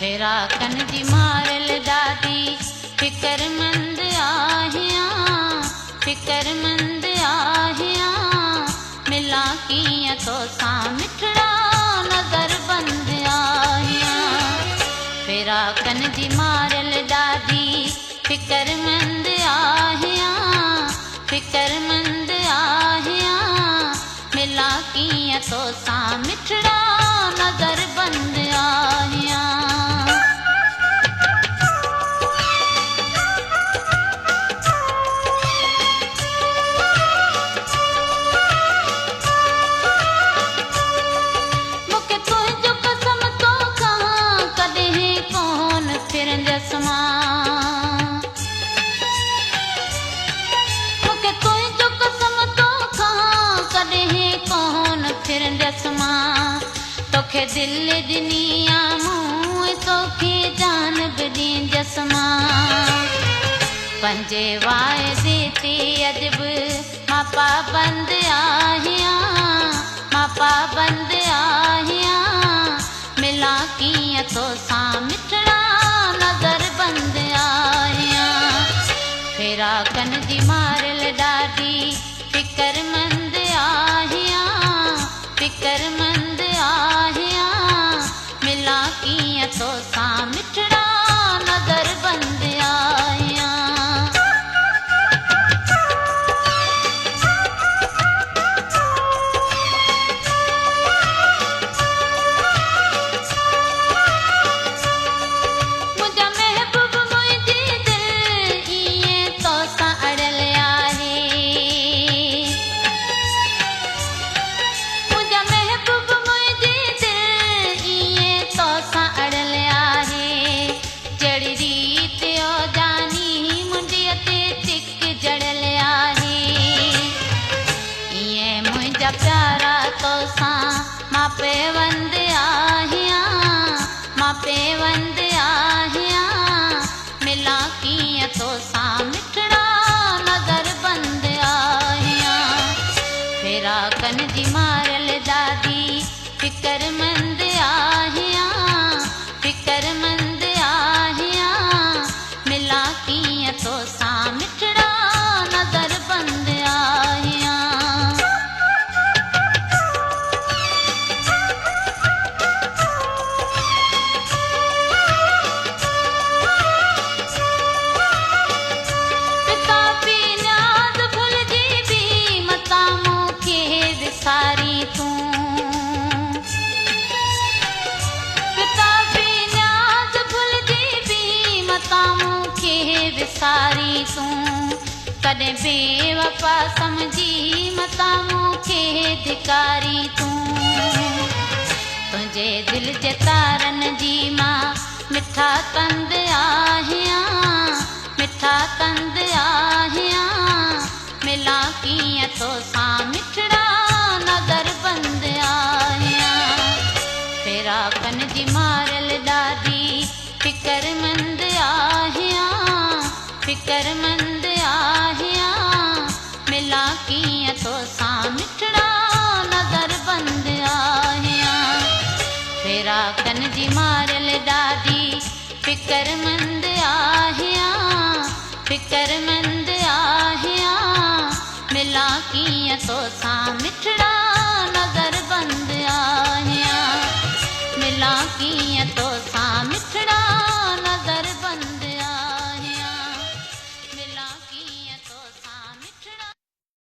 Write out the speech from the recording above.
फेरा कन जी मारल ॾाढी फ़िक्रमंद आहियां, फ़िक्रमंद आहियां। मिलां कीअं तोसां मिठड़ा नज़र बंद आहियां। फेरा कन जी मारल ॾाढी फ़िक्रमंद आहियां, फ़िक्रमंद आहियां। मिलां कीअं तोसां मिठड़ा नज़र बंद आहियां। मूंखे तुंहिंजो कसम तो कहां कॾहिं कोन फिरंदसि मां। मूंखे तुंहिंजो कसम तो कहां कॾहिं कोन फिरंदसि मां। तोखे दिल ॾिनी आ मूं तोखे जान बि ॾींदसि मां। पंहिंजे वाइदे ते अॼु बि मां पाबंद आहियां, मां पाबंद आहियां। मिलां कीअं तोसां मिठड़ा नज़र बंद आहियां। फेरा कन जी मारल ॾाढी फ़िक्रमंद आहियां, फ़िक्रमंद आहियां। मिलां कीअं तोसां मिठड़ा नज़र बंद आहियां। मुंहिंजा महबूब मुंहिंजी दिल ईअं तोसां अड़ियल आहे। मुंहिंजा महबूब मुंहिंजी दिल ईअं तोसां अड़ियल आहे। जहिड़ी रीत ओ जानी मुंडीअ ते टिक जड़ियल आहे। ईअं मुंहिंजा प्यारा तोसां मां पेवंद आहियां, मां पेवंद आहियां। मिलां कीअं तोसां मिठड़ा नज़र बंद आहियां। फेरा कन जी मारल ॾाढी फ़िक्रमंद आहियां, फ़िक्रमंद आहियां। मिलां कीअं तोसां मिठड़ा नज़र बंद आहियां। पिता पीउ न्याज़ भुलिजी बि मतां मूंखे विसारी तूं। पिता पीउ न्याज़ भुलिजी बि मतां मूंखे विसारी तूं। कॾहिं बेवफ़ा समझी मतां मूंखे धिकारी तूं। तुंहिंजे दिल जे तारनि जी मां मिठा कंद आहियां, मिठा कंद आहियां। मिलां कीअं तोसां मिठड़ा नज़र बंद आहियां। फेरा कन जी मारल ॾाढी फ़िक्रमंद आहियां, फ़िक्रमंद आहियां। मिलां कीअं तोसां मिठड़ा नज़र बंद आहियां। फेरा कन जी मारल ॾाढी फ़िक्रमंद आहियां, फ़िक्रमंद आहियां। मिलां कीअं तोसां मिठड़ा